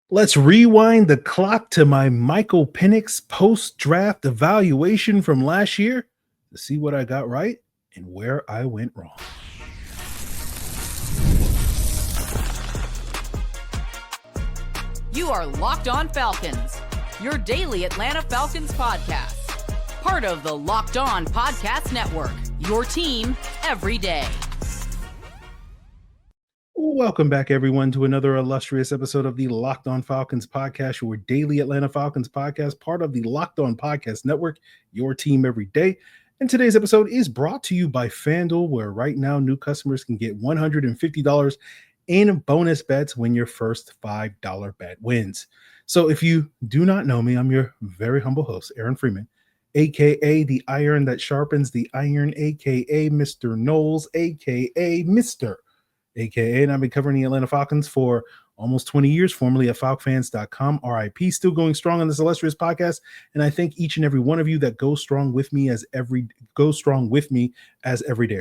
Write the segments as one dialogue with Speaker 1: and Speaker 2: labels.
Speaker 1: Let's rewind the clock to my Michael Penix post-draft evaluation from last year to see what I got right and where I went wrong.
Speaker 2: You are Locked On Falcons, your daily Atlanta Falcons podcast. Part of the Locked On Podcast Network, your team every day.
Speaker 1: Welcome back, everyone, to another illustrious episode of the Locked On Falcons podcast, your daily Atlanta Falcons podcast, part of the Locked On Podcast Network, your team every day. And today's episode is brought to you by FanDuel, where right now new customers can get $150 in bonus bets when your first $5 bet wins. So if you do not know me, I'm your very humble host, Aaron Freeman, aka the iron that sharpens the iron, aka Mr. Knowles, aka Mr. AKA, and I've been covering the Atlanta Falcons for almost 20 years, formerly at falcfans.com. RIP, still going strong on this illustrious podcast. And I thank each and every one of you that go strong with me as every day.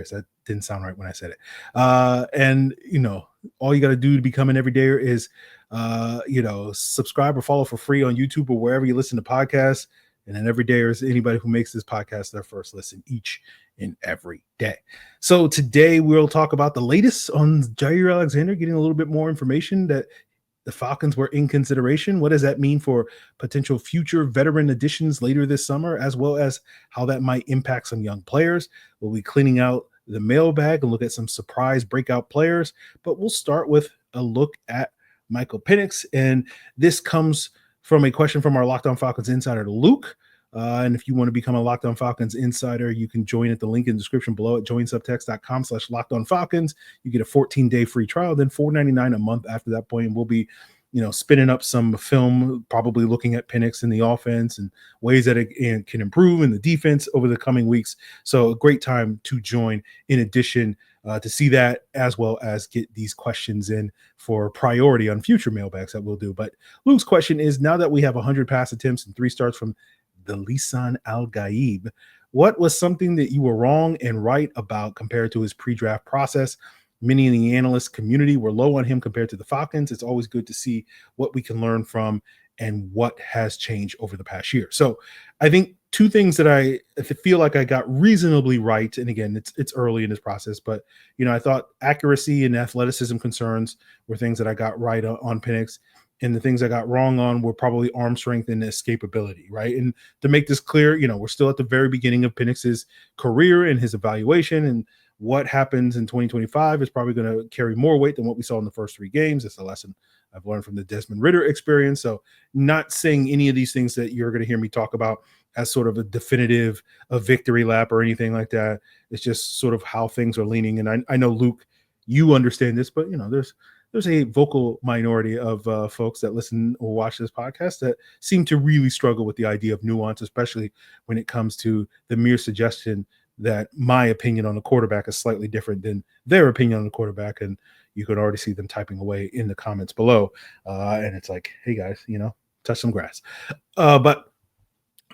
Speaker 1: So that didn't sound right when I said it. And all you got to do to become an everydayer is subscribe or follow for free on YouTube or wherever you listen to podcasts. And an everydayer is anybody who makes this podcast their first listen each and every day. So today we'll talk about the latest on Jaire Alexander, getting a little bit more information that the Falcons were in consideration. What does that mean for potential future veteran additions later this summer, as well as how that might impact some young players? We'll be cleaning out the mailbag and look at some surprise breakout players, but we'll start with a look at Michael Penix. And this comes from a question from our Locked On Falcons Insider, Luke. And if you want to become a Locked On Falcons Insider, you can join at the link in the description below at joinsubtext.com/LockedOnFalcons. You get a 14-day free trial, then $4.99 a month after that point. And we'll be, spinning up some film, probably looking at Penix in the offense and ways that it can improve in the defense over the coming weeks. So a great time to join in addition to see that, as well as get these questions in for priority on future mailbags that we'll do. But Luke's question is, now that we have 100 pass attempts and 3 starts from the Lisan Al-Gaib, what was something that you were wrong and right about compared to his pre-draft process? Many in the analyst community were low on him compared to the Falcons. It's always good to see what we can learn from and what has changed over the past year. So I think two things that I feel like I got reasonably right, and again, it's early in this process, but I thought accuracy and athleticism concerns were things that I got right on Penix. And the things I got wrong on were probably arm strength and escapability, right? And to make this clear, we're still at the very beginning of Penix's career and his evaluation, and what happens in 2025 is probably going to carry more weight than what we saw in the first 3 games. It's a lesson I've learned from the Desmond Ridder experience. So not saying any of these things that you're going to hear me talk about as sort of a victory lap or anything like that. It's just sort of how things are leaning. And I know, Luke, you understand this, but there's a vocal minority of folks that listen or watch this podcast that seem to really struggle with the idea of nuance, especially when it comes to the mere suggestion that my opinion on the quarterback is slightly different than their opinion on the quarterback. And you could already see them typing away in the comments below. And it's like, hey guys, touch some grass. But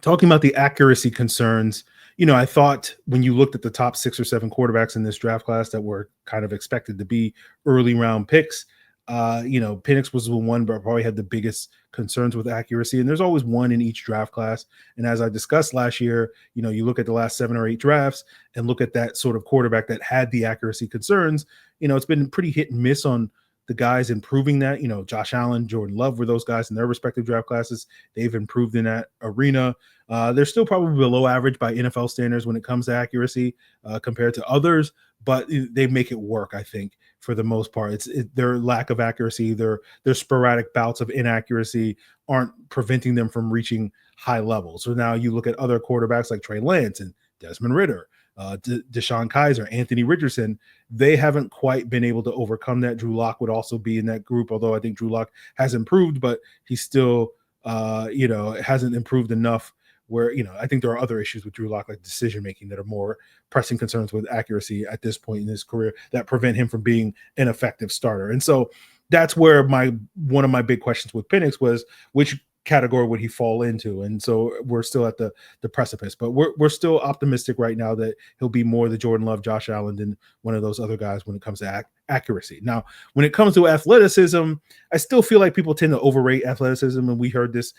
Speaker 1: talking about the accuracy concerns, I thought when you looked at the top 6 or 7 quarterbacks in this draft class that were kind of expected to be early round picks, Penix was the one that probably had the biggest concerns with accuracy. And there's always one in each draft class. And as I discussed last year, you look at the last 7 or 8 drafts and look at that sort of quarterback that had the accuracy concerns. It's been pretty hit and miss on the guys improving that. Josh Allen, Jordan Love were those guys in their respective draft classes. They've improved in that arena. They're still probably below average by NFL standards when it comes to accuracy compared to others, but they make it work, I think, for the most part. It's their lack of accuracy, their sporadic bouts of inaccuracy aren't preventing them from reaching high levels. So now you look at other quarterbacks like Trey Lance and Desmond Ridder, Deshaun Kaiser, Anthony Richardson. They haven't quite been able to overcome that. Drew Lock would also be in that group, although I think Drew Lock has improved, but he's still, hasn't improved enough where, I think there are other issues with Drew Lock, like decision-making, that are more pressing concerns with accuracy at this point in his career that prevent him from being an effective starter. And so that's where one of my big questions with Penix was, which category would he fall into? And so we're still at the precipice, but we're still optimistic right now that he'll be more the Jordan Love, Josh Allen than one of those other guys when it comes to accuracy. Now, when it comes to athleticism, I still feel like people tend to overrate athleticism, and we heard this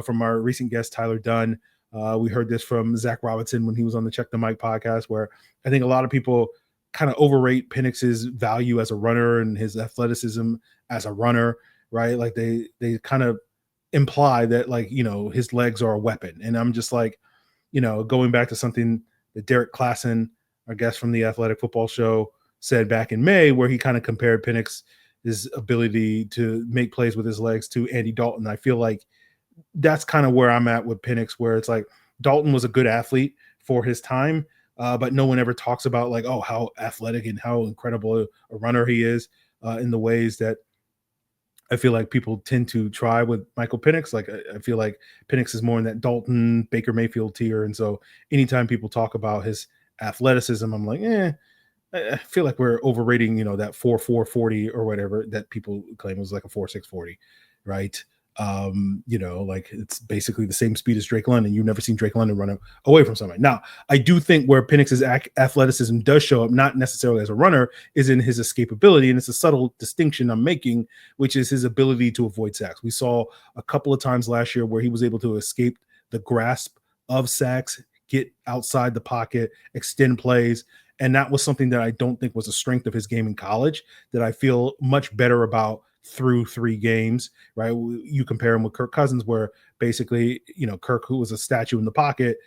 Speaker 1: from our recent guest Tyler Dunn. We heard this from Zach Robinson when he was on the Check the Mic podcast, where I think a lot of people kind of overrate Penix's value as a runner and his athleticism as a runner, right? Like they kind of imply that, like, you know, his legs are a weapon. And I'm just like, you know, going back to something that Derek Klassen, our guest from the Athletic Football Show, said back in May, where he kind of compared Penix's ability to make plays with his legs to Andy Dalton. I feel like that's kind of where I'm at with Penix, where it's like Dalton was a good athlete for his time, but no one ever talks about like, oh, how athletic and how incredible a runner he is in the ways that I feel like people tend to try with Michael Penix. Like I feel like Penix is more in that Dalton, Baker Mayfield tier. And so anytime people talk about his athleticism, I'm like, I feel like we're overrating, you know, that 4.4 40 or whatever that people claim was like a 4.6 40, right? You know, like it's basically the same speed as Drake London. You've never seen Drake London run away from somebody. Now, I do think where Penix's athleticism does show up, not necessarily as a runner, is in his escapability. And it's a subtle distinction I'm making, which is his ability to avoid sacks. We saw a couple of times last year where he was able to escape the grasp of sacks, get outside the pocket, extend plays. And that was something that I don't think was a strength of his game in college, that I feel much better about through 3 games, right? You compare him with Kirk Cousins, where basically, you know, Kirk, who was a statue in the pocket,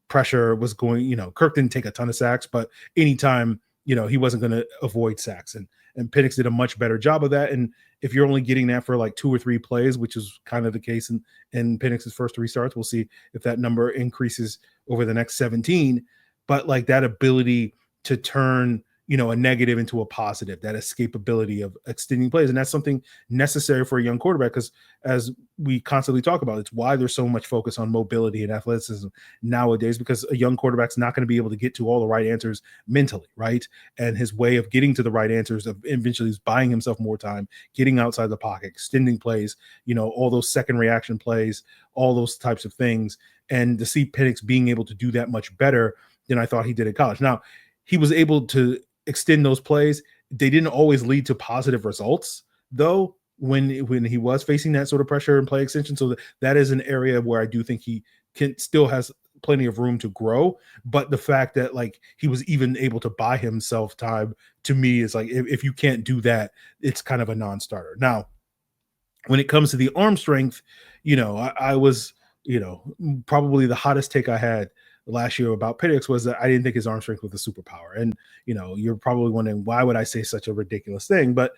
Speaker 1: pressure was going, you know, Kirk didn't take a ton of sacks, but anytime, you know, he wasn't going to avoid sacks. And Penix did a much better job of that. And if you're only getting that for like 2 or 3 plays, which is kind of the case in Penix's first 3 starts, we'll see if that number increases over the next 17. But like that ability to turn, you know, a negative into a positive, that escapability of extending plays. And that's something necessary for a young quarterback, because as we constantly talk about, it's why there's so much focus on mobility and athleticism nowadays, because a young quarterback's not going to be able to get to all the right answers mentally, right? And his way of getting to the right answers of eventually is buying himself more time, getting outside the pocket, extending plays, you know, all those second reaction plays, all those types of things. And to see Penix being able to do that much better than I thought he did in college. Now, he was able to extend those plays. They didn't always lead to positive results, though, when he was facing that sort of pressure and play extension. So that is an area where I do think he still has plenty of room to grow. But the fact that like he was even able to buy himself time, to me, is like, if you can't do that, it's kind of a non-starter. Now, when it comes to the arm strength, you know, I was, you know, probably the hottest take I had last year about Penix was that I didn't think his arm strength was a superpower. And, you know, you're probably wondering, why would I say such a ridiculous thing? But,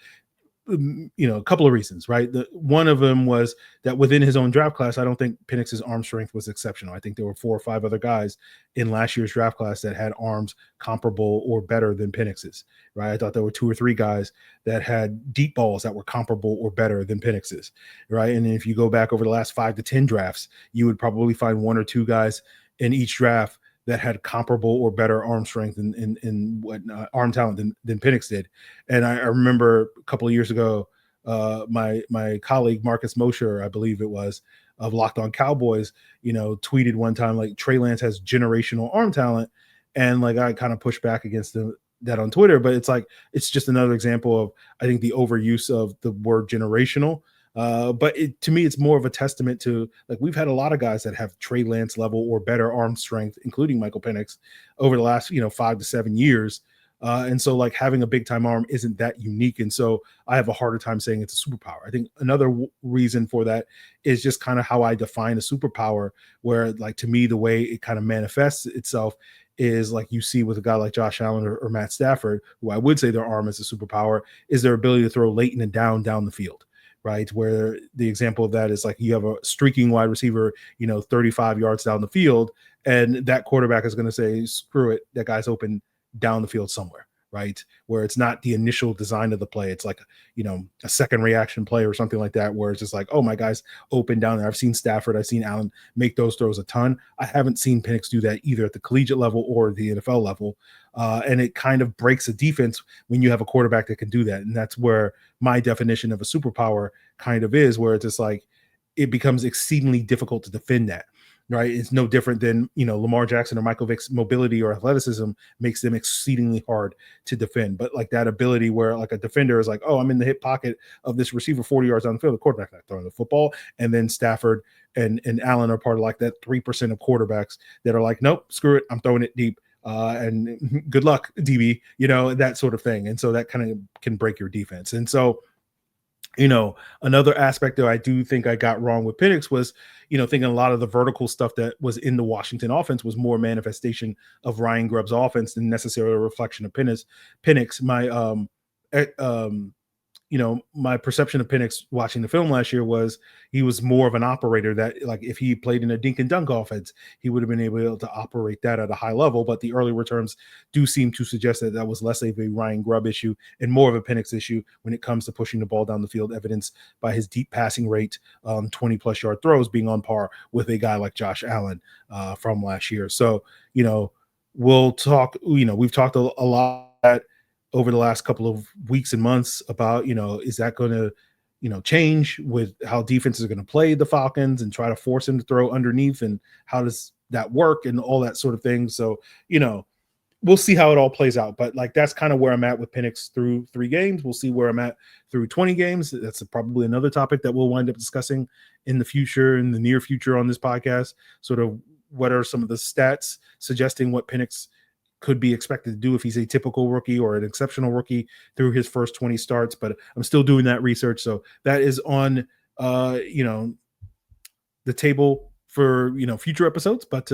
Speaker 1: you know, a couple of reasons, right? One of them was that within his own draft class, I don't think Penix's arm strength was exceptional. I think there were 4 or 5 other guys in last year's draft class that had arms comparable or better than Penix's, right? I thought there were 2 or 3 guys that had deep balls that were comparable or better than Penix's, right? And if you go back over the last 5 to 10 drafts, you would probably find 1 or 2 guys in each draft that had comparable or better arm strength and arm talent than Penix did. And I remember a couple of years ago, my colleague Marcus Mosher, I believe it was, of Locked On Cowboys, you know, tweeted one time like Trey Lance has generational arm talent, and like I kind of pushed back against that on Twitter. But it's like, it's just another example of, I think, the overuse of the word generational. But to me, it's more of a testament to, like, we've had a lot of guys that have Trey Lance level or better arm strength, including Michael Penix, over the last, 5 to 7 years. And so like having a big time arm isn't that unique. And so I have a harder time saying it's a superpower. I think another reason for that is just kind of how I define a superpower, where like, to me, the way it kind of manifests itself is like you see with a guy like Josh Allen or Matt Stafford, who I would say their arm is a superpower, is their ability to throw late in and down the field. Right, where the example of that is like you have a streaking wide receiver, 35 yards down the field, and that quarterback is going to say, screw it, that guy's open down the field somewhere, right? Where it's not the initial design of the play. It's like, a second reaction play or something like that, where it's just like, oh, my guy's open down there. I've seen Stafford, I've seen Allen make those throws a ton. I haven't seen Penix do that either at the collegiate level or the NFL level. And it kind of breaks a defense when you have a quarterback that can do that. And that's where my definition of a superpower kind of is, where it's just like, it becomes exceedingly difficult to defend that. Right. It's no different than, Lamar Jackson or Michael Vick's mobility or athleticism makes them exceedingly hard to defend. But like that ability where like a defender is like, oh, I'm in the hip pocket of this receiver 40 yards on the field, the quarterback not throwing the football. And then Stafford and Allen are part of like that 3% of quarterbacks that are like, nope, screw it, I'm throwing it deep. And good luck, DB, that sort of thing. And so that kind of can break your defense. And so, another aspect that I do think I got wrong with Penix was, thinking a lot of the vertical stuff that was in the Washington offense was more manifestation of Ryan Grubb's offense than necessarily a reflection of Penix. My perception of Penix watching the film last year was he was more of an operator that, like, if he played in a dink and dunk offense, he would have been able to operate that at a high level. But the early returns do seem to suggest that that was less of a Ryan Grubb issue and more of a Penix issue when it comes to pushing the ball down the field, evidenced by his deep passing rate, 20-plus yard throws being on par with a guy like Josh Allen from last year. So, we'll talk, we've talked a lot over the last couple of weeks and months about, is that going to, change with how defenses are going to play the Falcons and try to force him to throw underneath, and how does that work and all that sort of thing. So, we'll see how it all plays out. But like, that's kind of where I'm at with Penix through 3 games. We'll see where I'm at through 20 games. That's probably another topic that we'll wind up discussing in the near future on this podcast. Sort of what are some of the stats suggesting what Penix could be expected to do if he's a typical rookie or an exceptional rookie through his first 20 starts. But I'm still doing that research. So that is on, the table for, future episodes, but,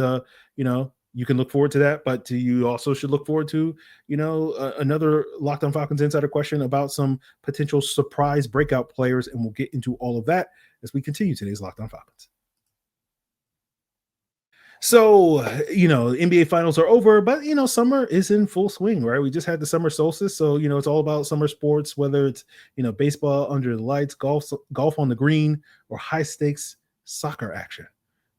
Speaker 1: you can look forward to that, but you also should look forward to, another Locked On Falcons Insider question about some potential surprise breakout players. And we'll get into all of that as we continue today's Locked On Falcons. So, NBA finals are over, but, summer is in full swing, right? We just had the summer solstice. So, it's all about summer sports, whether it's, baseball under the lights, golf on the green, or high stakes soccer action,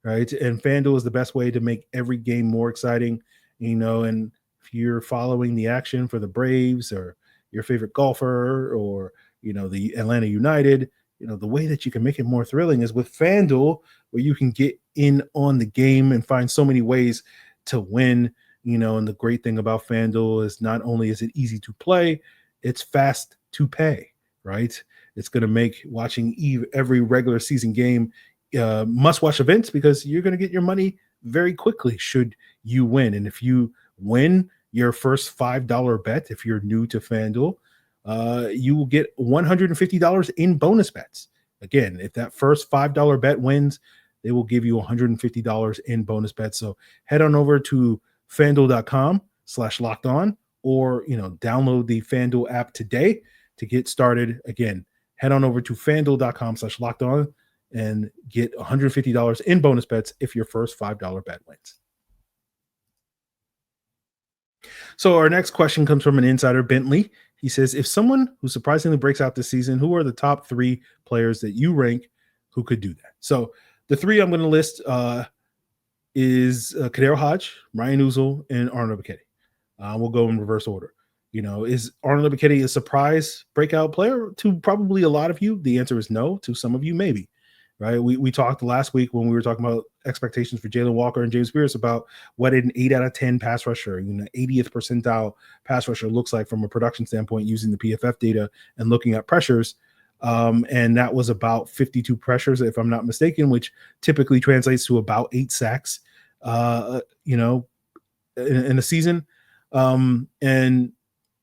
Speaker 1: right? And FanDuel is the best way to make every game more exciting, and if you're following the action for the Braves or your favorite golfer or, the Atlanta United, the way that you can make it more thrilling is with FanDuel, where you can get in on the game and find so many ways to win, and the great thing about FanDuel is not only is it easy to play, it's fast to pay, right? It's going to make watching every regular season game must-watch events, because you're going to get your money very quickly should you win. And if you win your first $5 bet, if you're new to FanDuel, you will get $150 in bonus bets. Again, if that first $5 bet wins, they will give you $150 in bonus bets. So head on over to FanDuel.com/lockedon, or, download the FanDuel app today to get started. Again, head on over to FanDuel.com/lockedon and get $150 in bonus bets if your first $5 bet wins. So our next question comes from an insider, Bentley. He says, if someone who surprisingly breaks out this season, who are the top 3 players that you rank who could do that? So the 3 I'm going to list is KhaDarel Hodge, Ryan Uzel, and Arnold Ebiketie. We'll go in reverse order. Is Arnold Ebiketie a surprise breakout player? To probably a lot of you, the answer is no. To some of you, maybe. Right? We talked last week when we were talking about expectations for Jalen Walker and James Pierce about what an 8 out of 10 pass rusher, 80th percentile pass rusher looks like from a production standpoint using the PFF data and looking at pressures. And that was about 52 pressures, if I'm not mistaken, which typically translates to about 8 sacks, in a season. And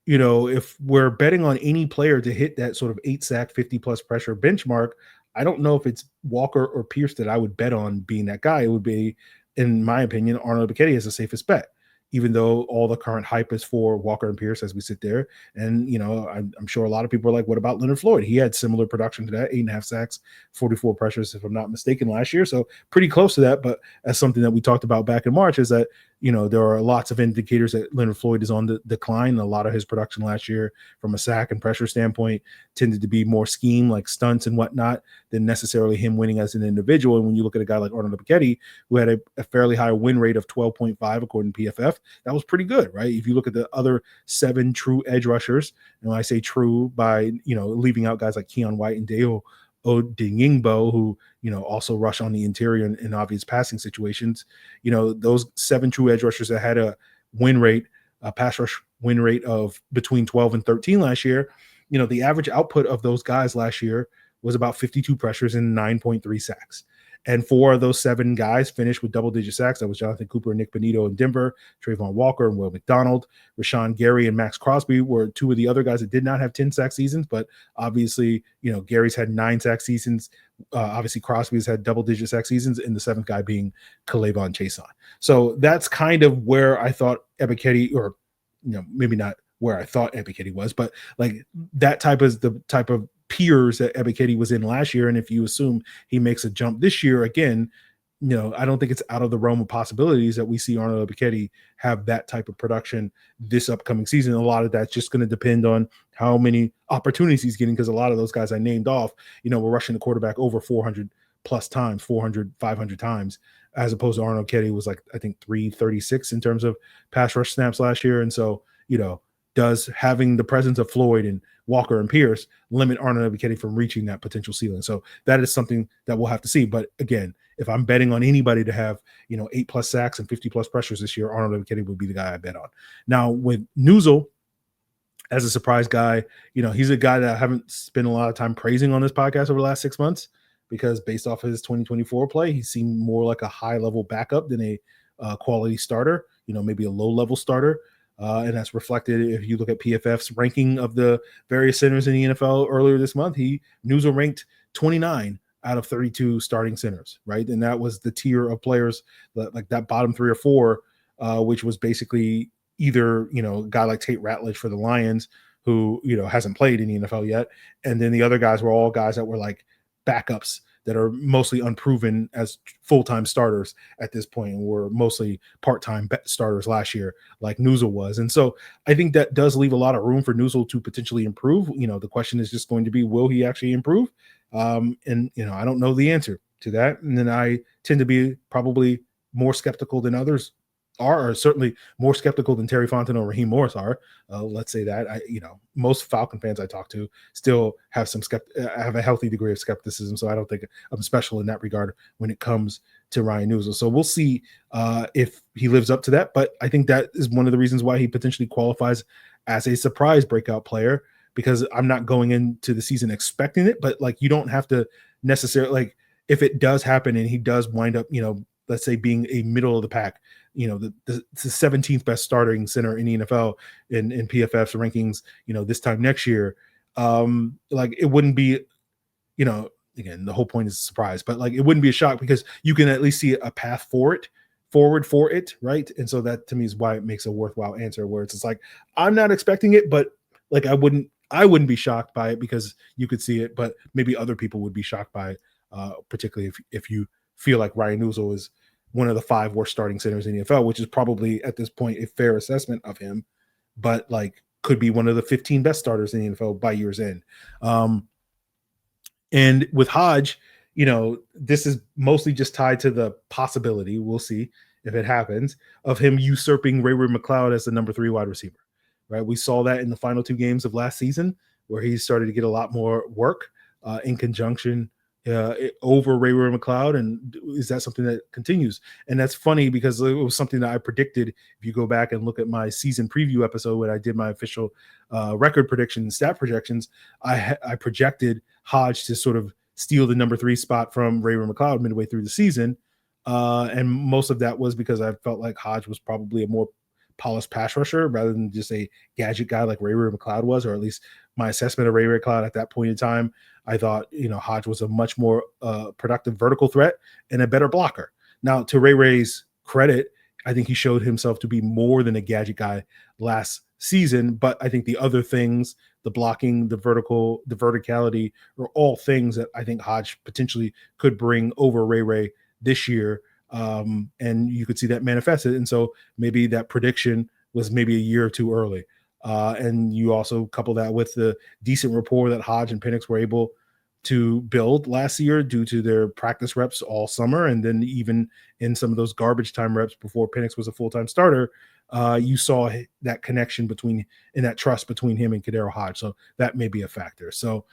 Speaker 1: if we're betting on any player to hit that sort of 8 sack, 50 plus pressure benchmark, I don't know if it's Walker or Pierce that I would bet on being that guy. It would be, in my opinion, Arnold Ebiketie is the safest bet, even though all the current hype is for Walker and Pierce as we sit there. And, I'm sure a lot of people are like, what about Leonard Floyd? He had similar production to that, 8.5 sacks, 44 pressures, if I'm not mistaken, last year. So pretty close to that. But as something that we talked about back in March is that, there are lots of indicators that Leonard Floyd is on the decline. A lot of his production last year from a sack and pressure standpoint tended to be more scheme, like stunts and whatnot, than necessarily him winning as an individual. And when you look at a guy like Arnold Ebiketie, who had a fairly high win rate of 12.5 according to PFF, that was pretty good, right? If you look at the other 7 true edge rushers, and when I say true by, leaving out guys like Keon White and Dale Odeyingbo, who, also rush on the interior in obvious passing situations. Those 7 true edge rushers that had a pass rush win rate of between 12 and 13 last year, the average output of those guys last year was about 52 pressures and 9.3 sacks. And 4 of those 7 guys finished with double-digit sacks. That was Jonathan Cooper and Nick Benito in Denver, Trayvon Walker and Will McDonald. Rashawn Gary and Max Crosby were 2 of the other guys that did not have 10-sack seasons, but obviously, Gary's had 9-sack seasons. Obviously, Crosby's had double-digit sack seasons, and the 7th guy being K'Lavon Chaisson. So that's kind of where I thought Ebiketie, or maybe not where I thought Ebiketie was, but like that type is the type of peers that Ebiketie was in last year. And if you assume he makes a jump this year again, I don't think it's out of the realm of possibilities that we see Arnold Ebiketie have that type of production this upcoming season. A lot of that's just going to depend on how many opportunities he's getting, because a lot of those guys I named off, we're rushing the quarterback over 400 plus times, 400, 500 times, as opposed to Arnold Ebiketie was like, I think 336 in terms of pass rush snaps last year. And so, does having the presence of Floyd and Walker and Pierce limit Arnold Ebiketie from reaching that potential ceiling? So that is something that we'll have to see. But again, if I'm betting on anybody to have, 8+ sacks and 50+ pressures this year, Arnold Ebiketie would be the guy I bet on. Now with Nuzul as a surprise guy, he's a guy that I haven't spent a lot of time praising on this podcast over the last 6 months, because based off of his 2024 play, he seemed more like a high-level backup than a quality starter, maybe a low-level starter. And that's reflected if you look at PFF's ranking of the various centers in the NFL earlier this month. Nuzul ranked 29 out of 32 starting centers, right? And that was the tier of players like that bottom 3 or 4, which was basically either, a guy like Tate Ratledge for the Lions, who, hasn't played in the NFL yet. And then the other guys were all guys that were like backups that are mostly unproven as full-time starters at this point, and were mostly part-time starters last year, like Nuzul was. And so I think that does leave a lot of room for Nuzul to potentially improve. The question is just going to be, will he actually improve? And I don't know the answer to that. And then I tend to be probably more skeptical than others are, or certainly more skeptical than Terry Fonten or Raheem Morris are. Let's say that most Falcon fans I talk to still have have a healthy degree of skepticism. So I don't think I'm special in that regard when it comes to Ryan Nuzul. So we'll see if he lives up to that. But I think that is one of the reasons why he potentially qualifies as a surprise breakout player, because I'm not going into the season expecting it, but like, you don't have to necessarily, like, if it does happen and he does wind up, let's say being a middle of the pack, the 17th best starting center in the NFL in PFF's rankings, this time next year, like, it wouldn't be, again, the whole point is a surprise, but like, it wouldn't be a shock, because you can at least see a path forward for it, right? And so that to me is why it makes a worthwhile answer, where it's just like, I'm not expecting it, but like, I wouldn't be shocked by it, because you could see it, but maybe other people would be shocked by it, particularly if you feel like Ryan Nuzul is one of the 5 worst starting centers in the NFL, which is probably at this point a fair assessment of him, but like, could be one of the 15 best starters in the NFL by year's end. And with Hodge, this is mostly just tied to the possibility, we'll see if it happens, of him usurping Ray McCloud as the number 3 wide receiver, right? We saw that in the final 2 games of last season, where he started to get a lot more work in conjunction over Ray McCloud. And is that something that continues? And that's funny, because it was something that I predicted. If you go back and look at my season preview episode when I did my official record prediction and stat projections, I projected Hodge to sort of steal the number 3 spot from Ray McCloud midway through the season. And most of that was because I felt like Hodge was probably a more polished pass rusher rather than just a gadget guy like Ray McCloud was, or at least my assessment of Ray McCloud at that point in time. I thought, Hodge was a much more productive vertical threat and a better blocker. Now, to Ray's credit, I think he showed himself to be more than a gadget guy last season, but I think the other things, the blocking, the verticality, are all things that I think Hodge potentially could bring over Ray this year. And you could see that manifested. And so maybe that prediction was maybe a year or 2 early. And you also couple that with the decent rapport that Hodge and Penix were able to build last year due to their practice reps all summer. And then even in some of those garbage time reps before Penix was a full-time starter, you saw that connection and that trust between him and KhaDarel Hodge. So that may be a factor. So,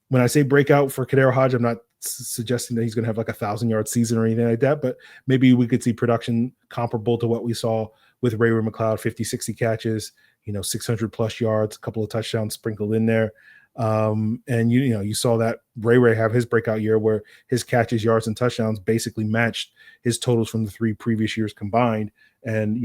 Speaker 1: when I say breakout for KhaDarel Hodge, I'm not suggesting that he's going to have like 1,000-yard season or anything like that, but maybe we could see production comparable to what we saw with Ray McLeod, 50, 60 catches, 600 plus yards, a couple of touchdowns sprinkled in there. And you saw that Ray have his breakout year where his catches, yards, and touchdowns basically matched his totals from the 3 previous years combined. And,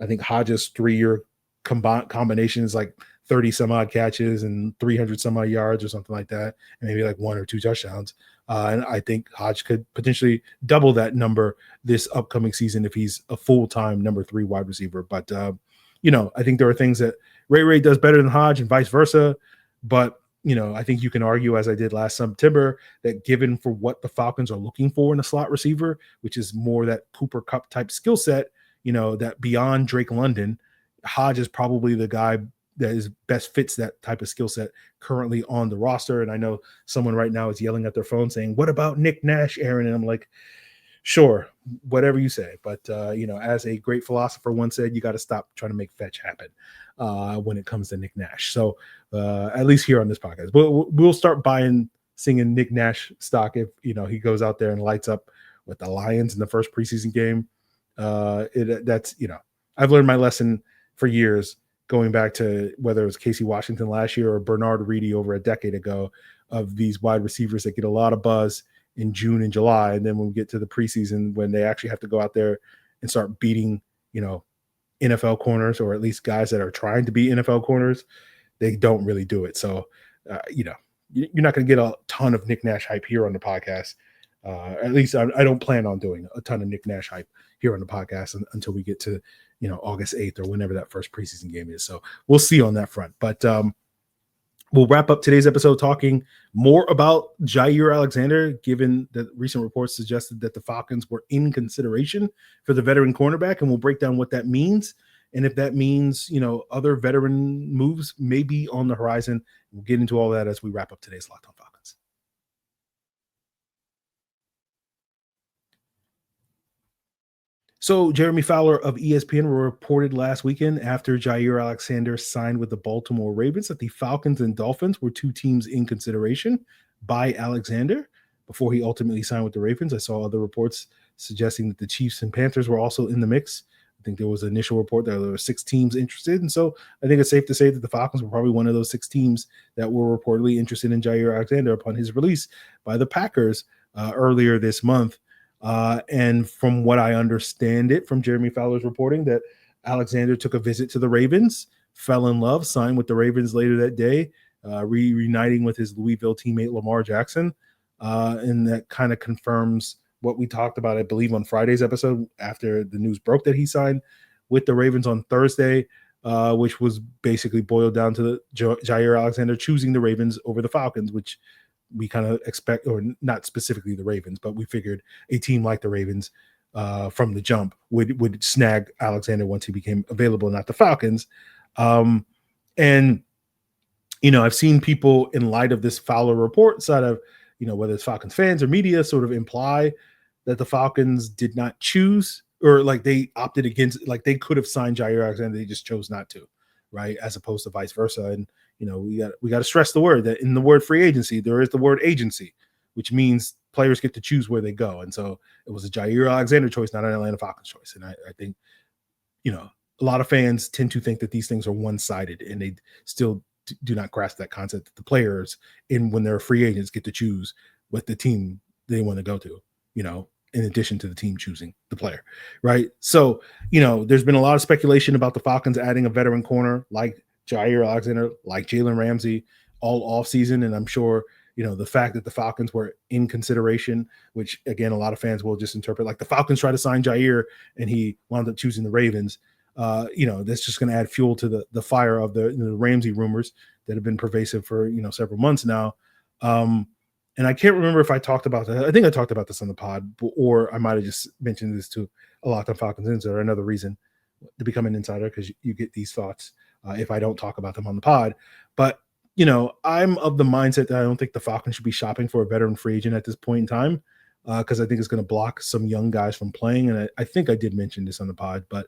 Speaker 1: I think Hodge's 3-year combination is like 30 some odd catches and 300 some odd yards or something like that, and maybe like 1 or 2 touchdowns. And I think Hodge could potentially double that number this upcoming season if he's a full-time number 3 wide receiver. But, I think there are things that Ray does better than Hodge and vice versa. But, I think you can argue, as I did last September, that given for what the Falcons are looking for in a slot receiver, which is more that Cooper Kupp type skill set, that beyond Drake London, Hodge is probably the guy that is best fits that type of skill set currently on the roster. And I know someone right now is yelling at their phone saying, "What about Nick Nash, Aaron?" And I'm like, sure, whatever you say. But, as a great philosopher once said, you got to stop trying to make fetch happen when it comes to Nick Nash. So at least here on this podcast, we'll start singing Nick Nash stock if, he goes out there and lights up with the Lions in the first preseason game. I've learned my lesson for years, going back to whether it was Casey Washington last year or Bernard Reedy over a decade ago, of these wide receivers that get a lot of buzz in June and July. And then when we get to the preseason, when they actually have to go out there and start beating, NFL corners, or at least guys that are trying to be NFL corners, they don't really do it. So, you're not going to get a ton of Nick Nash hype here on the podcast. At least I don't plan on doing a ton of Nick Nash hype here on the podcast until we get to, August 8th or whenever that first preseason game is. So we'll see on that front. But we'll wrap up today's episode talking more about Jaire Alexander, given that recent reports suggested that the Falcons were in consideration for the veteran cornerback, and we'll break down what that means. And if that means, other veteran moves may be on the horizon. We'll get into all that as we wrap up today's Locked On Falcons. So Jeremy Fowler of ESPN reported last weekend, after Jaire Alexander signed with the Baltimore Ravens, that the Falcons and Dolphins were 2 teams in consideration by Alexander before he ultimately signed with the Ravens. I saw other reports suggesting that the Chiefs and Panthers were also in the mix. I think there was an initial report that there were 6 teams interested. And so I think it's safe to say that the Falcons were probably one of those 6 teams that were reportedly interested in Jaire Alexander upon his release by the Packers earlier this month. And from what I understand it from Jeremy Fowler's reporting, that Alexander took a visit to the Ravens, fell in love, signed with the Ravens later that day, reuniting with his Louisville teammate Lamar Jackson. And that kind of confirms what we talked about, I believe, on Friday's episode after the news broke that he signed with the Ravens on Thursday, which was basically boiled down to Jaire Alexander choosing the Ravens over the Falcons, which we kind of expect, or not specifically the Ravens, but we figured a team like the Ravens from the jump would snag Alexander once he became available, not the Falcons. And, I've seen people, in light of this Fowler report, sort of, whether it's Falcons fans or media, sort of imply that the Falcons did not choose, or like they opted against, like they could have signed Jaire Alexander, they just chose not to, right? As opposed to vice versa. And we got to stress the word that in the word free agency, there is the word agency, which means players get to choose where they go. And so it was a Jaire Alexander choice, not an Atlanta Falcons choice. And I think, a lot of fans tend to think that these things are one-sided, and they still do not grasp that concept that the players, when they're free agents, get to choose what the team they want to go to, in addition to the team choosing the player, right? So, there's been a lot of speculation about the Falcons adding a veteran corner like Jaire Alexander, like Jalen Ramsey, all offseason. And I'm sure, the fact that the Falcons were in consideration, which, again, a lot of fans will just interpret like the Falcons tried to sign Jaire and he wound up choosing the Ravens. That's just going to add fuel to the fire of the Ramsey rumors that have been pervasive for, several months now. And I can't remember if I talked about that. I think I talked about this on the pod, or I might have just mentioned this to a Locked On Falcons Insider, another reason to become an insider, because you get these thoughts if I don't talk about them on the pod. But, I'm of the mindset that I don't think the Falcons should be shopping for a veteran free agent at this point in time, because I think it's going to block some young guys from playing. And I think I did mention this on the pod, but,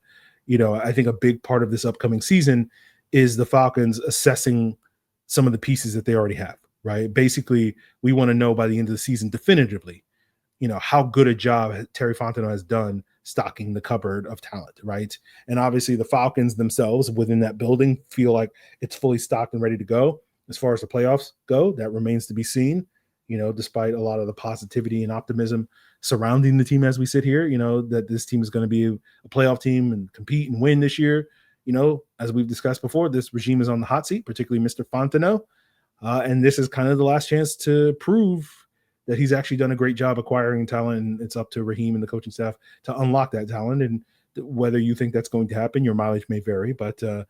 Speaker 1: I think a big part of this upcoming season is the Falcons assessing some of the pieces that they already have, right? Basically, we want to know by the end of the season definitively, how good a job Terry Fontenot has done stocking the cupboard of talent, right? And obviously the Falcons themselves within that building feel like it's fully stocked and ready to go. As far as the playoffs go, that remains to be seen, despite a lot of the positivity and optimism surrounding the team as we sit here, that this team is going to be a playoff team and compete and win this year. As we've discussed before, this regime is on the hot seat, particularly Mr. Fontenot. And this is kind of the last chance to prove that he's actually done a great job acquiring talent, and it's up to Raheem and the coaching staff to unlock that talent. And whether you think that's going to happen, your mileage may vary, but are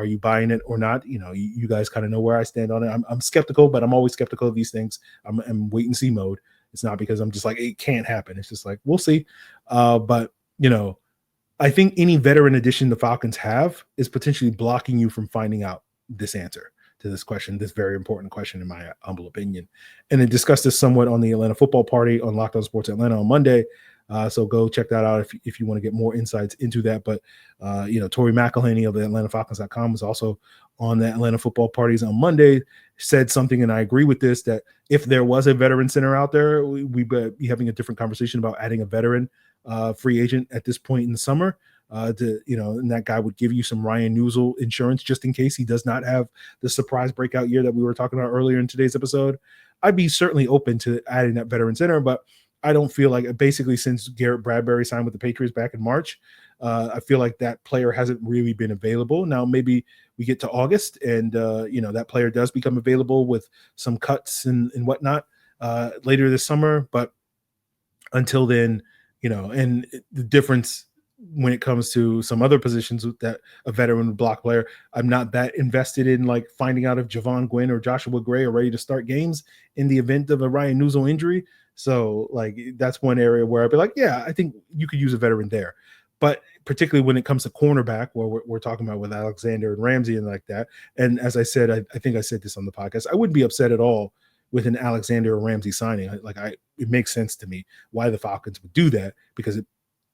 Speaker 1: you buying it or not? You guys kind of know where I stand on it. I'm skeptical, but I'm always skeptical of these things. I'm wait and see mode. It's not because I'm just like, it can't happen. It's just like, we'll see. But I think any veteran addition the Falcons have is potentially blocking you from finding out this answer to this question, this very important question, in my humble opinion. And then discussed this somewhat on the Atlanta Football Party on Locked On Sports Atlanta on Monday. So go check that out if you want to get more insights into that. But, Tori McElhaney of the AtlantaFalcons.com was also on the Atlanta Football Parties on Monday, said something, and I agree with this, that if there was a veteran center out there, we'd be having a different conversation about adding a veteran free agent at this point in the summer. And that guy would give you some Ryan Newsel insurance just in case he does not have the surprise breakout year that we were talking about earlier in today's episode. I'd be certainly open to adding that veteran center, but I don't feel like, basically since Garrett Bradbury signed with the Patriots back in March, I feel like that player hasn't really been available. Now, maybe we get to August and, that player does become available with some cuts and whatnot later this summer. But until then, and the difference when it comes to some other positions that a veteran would block player, I'm not that invested in like finding out if Javon Gwynn or Joshua Gray are ready to start games in the event of a Ryan Newsel injury. So like, that's one area where I'd be like, yeah, I think you could use a veteran there. But particularly when it comes to cornerback, where we're talking about with Alexander and Ramsey and like that. And as I said, I think I said this on the podcast, I wouldn't be upset at all with an Alexander or Ramsey signing. It makes sense to me why the Falcons would do that, because it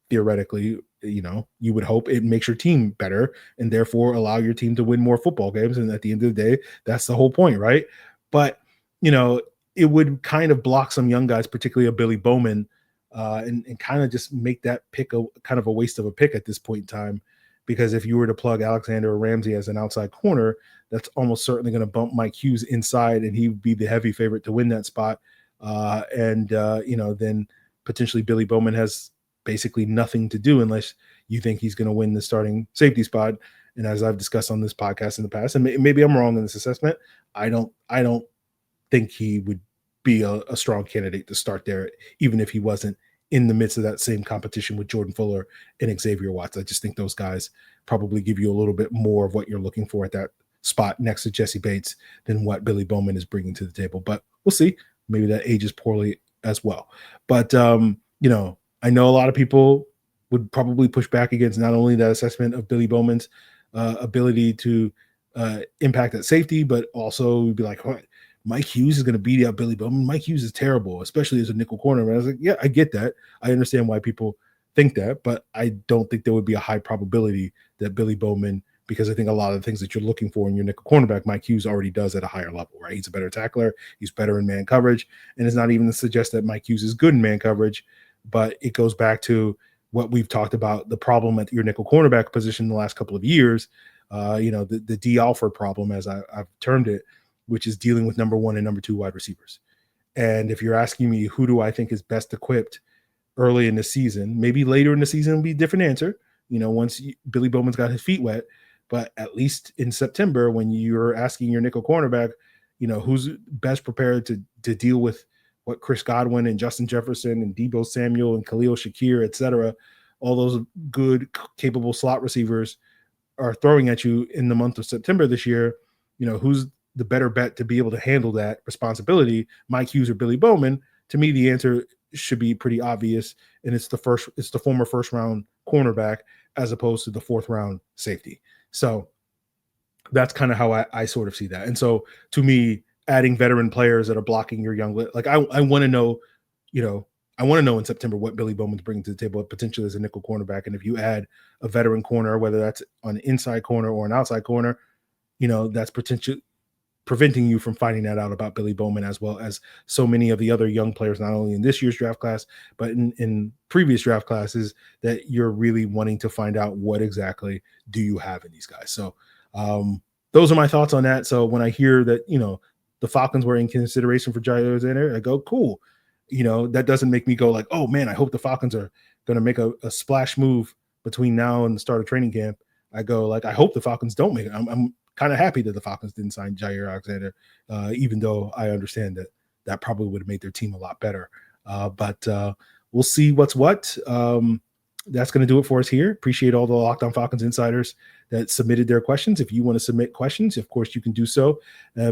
Speaker 1: theoretically, you would hope it makes your team better and therefore allow your team to win more football games. And at the end of the day, that's the whole point, right? But, it would kind of block some young guys, particularly a Billy Bowman, and kind of just make that pick kind of a waste of a pick at this point in time. Because if you were to plug Alexander or Ramsey as an outside corner, that's almost certainly going to bump Mike Hughes inside, and he would be the heavy favorite to win that spot. Then potentially Billy Bowman has basically nothing to do unless you think he's going to win the starting safety spot. And as I've discussed on this podcast in the past, and maybe I'm wrong in this assessment, I don't think he would be a strong candidate to start there, even if he wasn't in the midst of that same competition with Jordan Fuller and Xavier Watts. I just think those guys probably give you a little bit more of what you're looking for at that spot next to Jesse Bates than what Billy Bowman is bringing to the table. But we'll see. Maybe that ages poorly as well. But, I know a lot of people would probably push back against not only that assessment of Billy Bowman's ability to impact at safety, but also be like, what? Mike Hughes is going to beat out Billy Bowman. Mike Hughes is terrible, especially as a nickel corner. And I was like, yeah, I get that. I understand why people think that, but I don't think there would be a high probability that Billy Bowman, because I think a lot of the things that you're looking for in your nickel cornerback, Mike Hughes already does at a higher level, right? He's a better tackler. He's better in man coverage. And it's not even to suggest that Mike Hughes is good in man coverage, but it goes back to what we've talked about, the problem at your nickel cornerback position the last couple of years, the D Alford problem, as I've termed it, which is dealing with number one and number two wide receivers. And if you're asking me who do I think is best equipped early in the season, maybe later in the season will be a different answer, once Billy Bowman's got his feet wet. But at least in September, when you're asking your nickel cornerback, who's best prepared to deal with what Chris Godwin and Justin Jefferson and Deebo Samuel and Khalil Shakir, et cetera, all those good, capable slot receivers are throwing at you in the month of September this year, who's the better bet to be able to handle that responsibility, Mike Hughes or Billy Bowman? To me, the answer should be pretty obvious. And it's the former first round cornerback as opposed to the fourth round safety. So that's kind of how I sort of see that. And so to me, adding veteran players that are blocking your young, like I want to know, I want to know in September what Billy Bowman's bringing to the table potentially as a nickel cornerback. And if you add a veteran corner, whether that's on an inside corner or an outside corner, that's potential. preventing you from finding that out about Billy Bowman, as well as so many of the other young players, not only in this year's draft class, but in previous draft classes, that you're really wanting to find out what exactly do you have in these guys. So those are my thoughts on that. So when I hear that, the Falcons were in consideration for Jaire Alexander, I go, cool. That doesn't make me go like, oh man, I hope the Falcons are going to make a splash move between now and the start of training camp. I go like, I hope the Falcons don't make it. I'm kind of happy that the Falcons didn't sign Jaire Alexander, even though I understand that probably would have made their team a lot better. But we'll see what's what. That's going to do it for us here. Appreciate all the Locked On Falcons insiders that submitted their questions. If you want to submit questions, of course, you can do so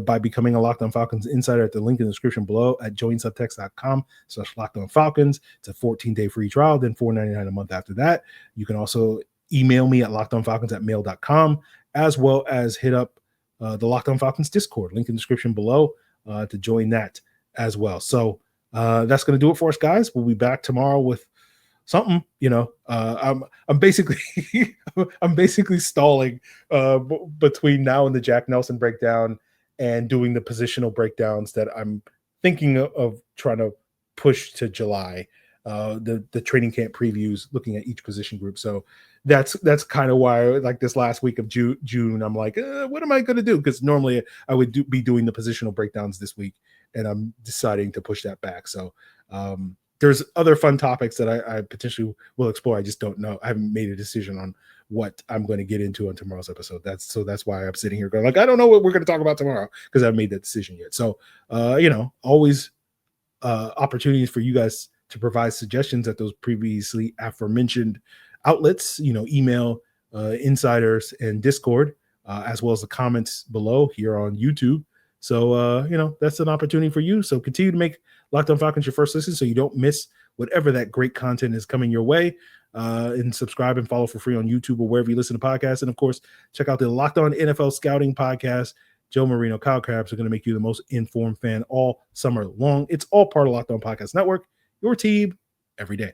Speaker 1: by becoming a Locked On Falcons insider at the link in the description below at joinsubtext.com/LockedOnFalcons. It's a 14-day free trial, then $4.99 a month after that. You can also email me at lockedonfalcons@mail.com, as well as hit up the Locked On Falcons Discord, link in the description below to join that as well. So that's going to do it for us, guys. We'll be back tomorrow with something. I'm basically I'm basically stalling between now and the Jack Nelson breakdown and doing the positional breakdowns that I'm thinking of trying to push to July. The training camp previews, looking at each position group. So that's kind of why, like, this last week of June, I'm like, what am I going to do? Because normally I would be doing the positional breakdowns this week, and I'm deciding to push that back. So there's other fun topics that I potentially will explore. I just don't know. I haven't made a decision on what I'm going to get into on tomorrow's episode. That's why I'm sitting here going like, I don't know what we're going to talk about tomorrow, because I haven't made that decision yet. So always opportunities for you guys to provide suggestions at those previously aforementioned outlets, email, insiders, and Discord, as well as the comments below here on YouTube. So, that's an opportunity for you. So continue to make Locked On Falcons your first listen so you don't miss whatever that great content is coming your way. And subscribe and follow for free on YouTube or wherever you listen to podcasts. And, of course, check out the Locked On NFL Scouting podcast. Joe Marino, Kyle Krabs are going to make you the most informed fan all summer long. It's all part of Locked On Podcast Network, your team every day.